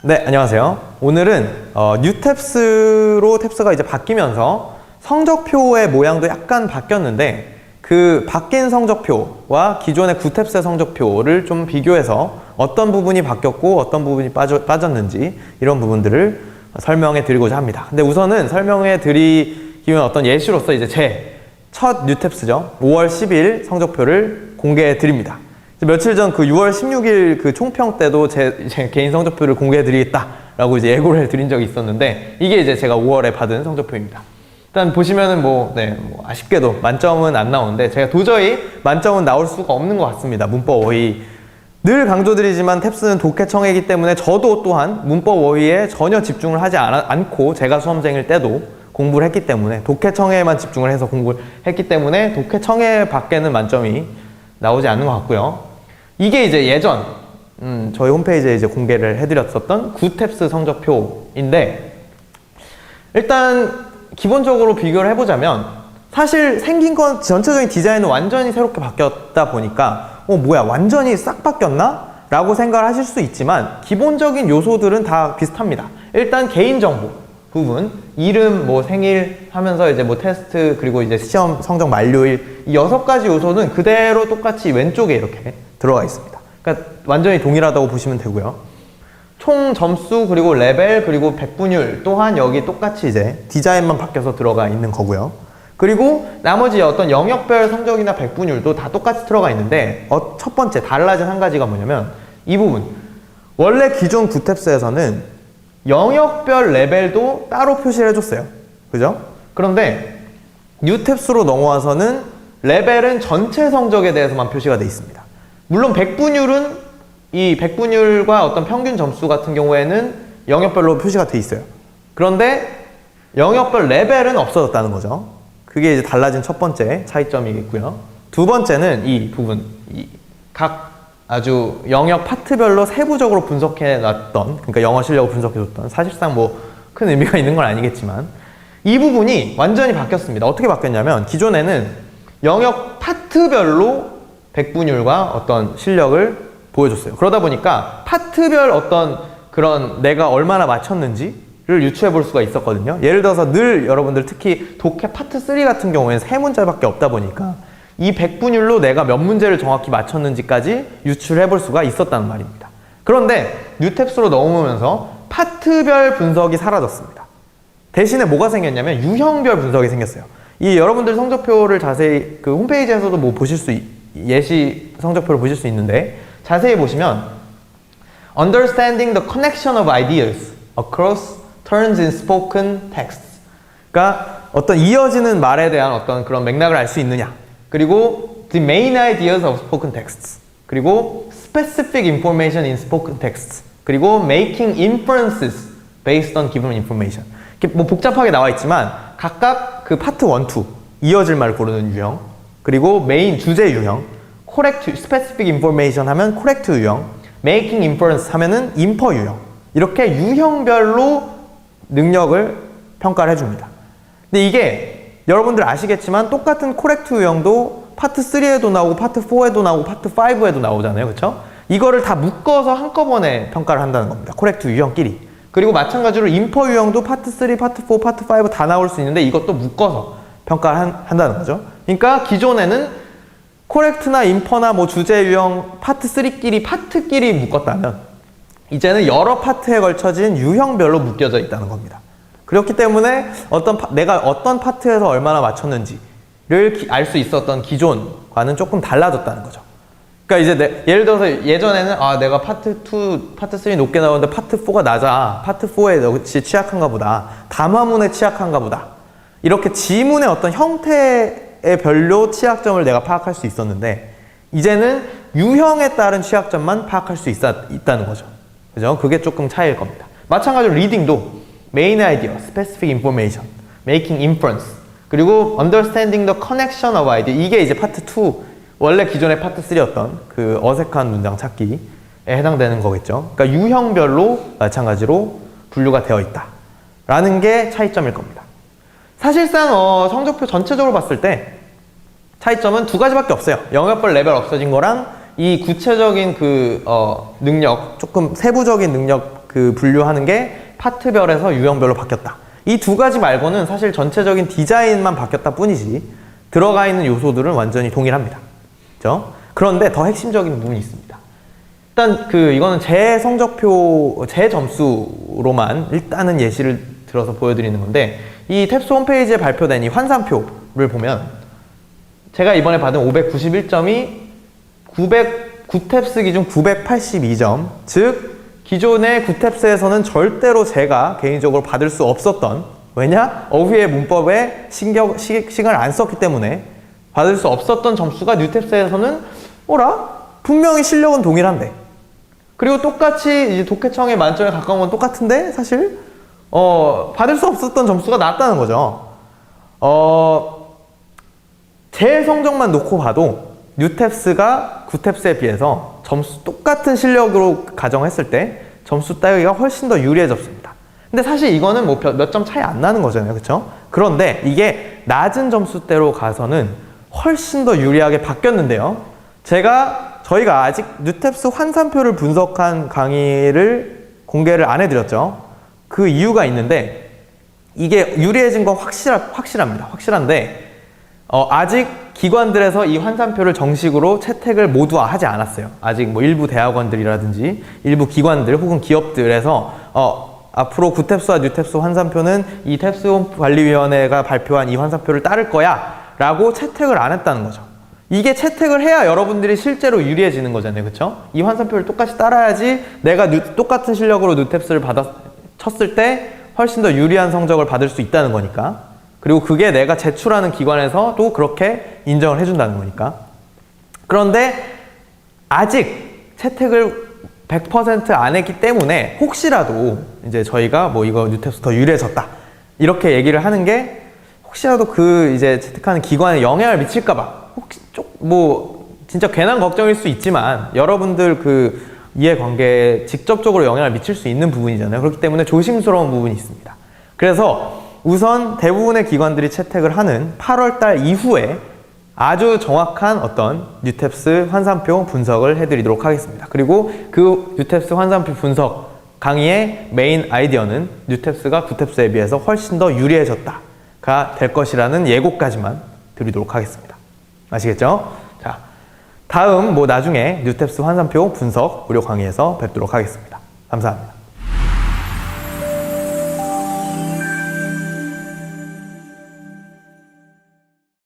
네, 안녕하세요. 오늘은 뉴탭스로 탭스가 이제 바뀌면서 성적표의 모양도 약간 바뀌었는데 그 바뀐 성적표와 기존의 구탭스의 성적표를 좀 비교해서 어떤 부분이 바뀌었고 어떤 부분이 빠졌는지 이런 부분들을 설명해 드리고자 합니다. 근데 우선은 설명해 드리기 위한 어떤 예시로서 이제 제 첫 뉴탭스죠. 5월 10일 성적표를 공개해 드립니다. 며칠 전 그 6월 16일 그 총평 때도 제 개인 성적표를 공개해 드리겠다라고 이제 예고를 드린 적이 있었는데 이게 이제 제가 5월에 받은 성적표입니다. 일단 보시면은 아쉽게도 만점은 안 나오는데 제가 도저히 만점은 나올 수가 없는 것 같습니다. 문법 어휘. 늘 강조드리지만 탭스는 독해청이기 때문에 저도 또한 문법 어휘에 전혀 집중을 하지 않고 제가 수험생일 때도 공부를 했기 때문에 독해청에만 집중을 해서 공부를 했기 때문에 독해청에 밖에는 만점이 나오지 않는 것 같고요. 이게 이제 예전 저희 홈페이지에 이제 공개를 해드렸었던 구탭스 성적표인데 일단 기본적으로 비교를 해보자면 사실 생긴 건 전체적인 디자인은 완전히 새롭게 바뀌었다 보니까 뭐야 완전히 싹 바뀌었나? 라고 생각을 하실 수 있지만 기본적인 요소들은 다 비슷합니다. 일단 개인정보 부분, 이름, 생일 하면서 이제 테스트 그리고 이제 시험 성적 만료일 이 6가지 요소는 그대로 똑같이 왼쪽에 이렇게 들어가 있습니다. 그러니까 완전히 동일하다고 보시면 되고요. 총 점수 그리고 레벨 그리고 백분율 또한 여기 똑같이 이제 디자인만 바뀌어서 들어가 있는 거고요. 그리고 나머지 어떤 영역별 성적이나 백분율도 다 똑같이 들어가 있는데 첫 번째 달라진 한 가지가 뭐냐면 이 부분. 원래 기존 구탭스에서는 영역별 레벨도 따로 표시를 해줬어요. 그죠? 그런데 뉴탭스로 넘어와서는 레벨은 전체 성적에 대해서만 표시가 되어 있습니다. 물론 백분율은 이 백분율과 어떤 평균 점수 같은 경우에는 영역별로 표시가 되어 있어요. 그런데 영역별 레벨은 없어졌다는 거죠. 그게 이제 달라진 첫 번째 차이점이겠고요. 두 번째는 이 부분, 각 아주 영역 파트별로 세부적으로 분석해 놨던, 그러니까 영어 실력을 분석해 줬던, 사실상 큰 의미가 있는 건 아니겠지만 이 부분이 완전히 바뀌었습니다. 어떻게 바뀌었냐면 기존에는 영역 파트별로 백분율과 어떤 실력을 보여줬어요. 그러다 보니까 파트별 어떤 그런 내가 얼마나 맞췄는지를 유추해 볼 수가 있었거든요. 예를 들어서 늘 여러분들 특히 독해 파트 3 같은 경우에는 3문제밖에 없다 보니까 이 백분율로 내가 몇 문제를 정확히 맞췄는지까지 유추를 해볼 수가 있었다는 말입니다. 그런데 뉴탭스로 넘어오면서 파트별 분석이 사라졌습니다. 대신에 뭐가 생겼냐면 유형별 분석이 생겼어요. 이 여러분들 성적표를 자세히 그 홈페이지에서도 보실 수 예시 성적표를 보실 수 있는데 자세히 보시면 Understanding the connection of ideas across turns in spoken texts. 그러니까 어떤 이어지는 말에 대한 어떤 그런 맥락을 알 수 있느냐. 그리고 the main ideas of spoken texts. 그리고 specific information in spoken texts. 그리고 making inferences based on given information. 이렇게 복잡하게 나와 있지만 각각 그 파트 1, 2 이어질 말 고르는 유형, 그리고 메인 주제 유형, correct specific information 하면 correct 유형, making inference 하면은 infer 유형. 이렇게 유형별로 능력을 평가를 해줍니다. 근데 이게 여러분들 아시겠지만 똑같은 코렉트 유형도 파트 3에도 나오고 파트 4에도 나오고 파트 5에도 나오잖아요. 그렇죠? 이거를 다 묶어서 한꺼번에 평가를 한다는 겁니다. 코렉트 유형끼리. 그리고 마찬가지로 인퍼 유형도 파트 3, 파트 4, 파트 5 다 나올 수 있는데 이것도 묶어서 평가를 한다는 거죠. 그러니까 기존에는 코렉트나 인퍼나 주제 유형 파트 3끼리 파트끼리 묶었다면 이제는 여러 파트에 걸쳐진 유형별로 묶여져 있다는 겁니다. 그렇기 때문에 내가 어떤 파트에서 얼마나 맞췄는지를 알 수 있었던 기존과는 조금 달라졌다는 거죠. 그러니까 이제 예를 들어서 예전에는 내가 파트 2, 파트 3 높게 나오는데 파트 4가 낮아. 파트 4에 역시 취약한가 보다. 담화문에 취약한가 보다. 이렇게 지문의 어떤 형태의 별로 취약점을 내가 파악할 수 있었는데 이제는 유형에 따른 취약점만 파악할 수 있다는 거죠. 그죠? 그게 조금 차이일 겁니다. 마찬가지로 리딩도 main idea, specific information, making inference, 그리고 understanding the connection of idea. 이게 이제 파트 2, 원래 기존의 파트 3였던 그 어색한 문장 찾기에 해당되는 거겠죠. 그러니까 유형별로 마찬가지로 분류가 되어 있다. 라는 게 차이점일 겁니다. 사실상 성적표 전체적으로 봤을 때 차이점은 두 가지밖에 없어요. 영역별 레벨 없어진 거랑 이 구체적인 능력, 조금 세부적인 능력 분류하는 게 파트별에서 유형별로 바뀌었다. 이 두 가지 말고는 사실 전체적인 디자인만 바뀌었다 뿐이지 들어가 있는 요소들은 완전히 동일합니다. 그죠? 그런데 더 핵심적인 부분이 있습니다. 일단 이거는 제 성적표, 제 점수로만 일단은 예시를 들어서 보여드리는 건데, 이 탭스 홈페이지에 발표된 이 환산표를 보면 제가 이번에 받은 591점이 9탭스 기준 982점, 즉 기존의 9탭스에서는 절대로 제가 개인적으로 받을 수 없었던, 왜냐? 어휘의 문법에 신경을 안 썼기 때문에 받을 수 없었던 점수가 뉴탭스에서는 분명히 실력은 동일한데, 그리고 똑같이 이제 독해청의 만점에 가까운 건 똑같은데 사실 받을 수 없었던 점수가 낮다는 거죠. 제 성적만 놓고 봐도 뉴탭스가 9탭스에 비해서 점수 똑같은 실력으로 가정했을 때 점수 따기가 훨씬 더 유리해졌습니다. 근데 사실 이거는 뭐 몇 점 차이 안 나는 거잖아요. 그렇죠? 그런데 이게 낮은 점수대로 가서는 훨씬 더 유리하게 바뀌었는데요. 저희가 아직 뉴탭스 환산표를 분석한 강의를 공개를 안 해드렸죠. 그 이유가 있는데, 이게 유리해진 건 확실합니다. 확실한데 아직 기관들에서 이 환산표를 정식으로 채택을 모두하지 않았어요. 아직 뭐 일부 대학원들이라든지 일부 기관들 혹은 기업들에서 앞으로 9탭스와 뉴탭스 환산표는 이 탭스 관리위원회가 발표한 이 환산표를 따를 거야 라고 채택을 안 했다는 거죠. 이게 채택을 해야 여러분들이 실제로 유리해지는 거잖아요. 그쵸? 이 환산표를 똑같이 따라야지 내가 똑같은 실력으로 뉴탭스를 쳤을 때 훨씬 더 유리한 성적을 받을 수 있다는 거니까. 그리고 그게 내가 제출하는 기관에서도 그렇게 인정을 해준다는 거니까. 그런데 아직 채택을 100% 안 했기 때문에 혹시라도 이제 저희가 뭐 이거 뉴탭스 더 유리해졌다 이렇게 얘기를 하는 게, 혹시라도 이제 채택하는 기관에 영향을 미칠까봐, 혹시 진짜 괜한 걱정일 수 있지만 여러분들 이해관계에 직접적으로 영향을 미칠 수 있는 부분이잖아요. 그렇기 때문에 조심스러운 부분이 있습니다. 그래서 우선 대부분의 기관들이 채택을 하는 8월달 이후에 아주 정확한 어떤 뉴탭스 환산표 분석을 해드리도록 하겠습니다. 그리고 그 뉴탭스 환산표 분석 강의의 메인 아이디어는 뉴탭스가 9탭스에 비해서 훨씬 더 유리해졌다가 될 것이라는 예고까지만 드리도록 하겠습니다. 아시겠죠? 자, 다음 나중에 뉴탭스 환산표 분석 무료 강의에서 뵙도록 하겠습니다. 감사합니다.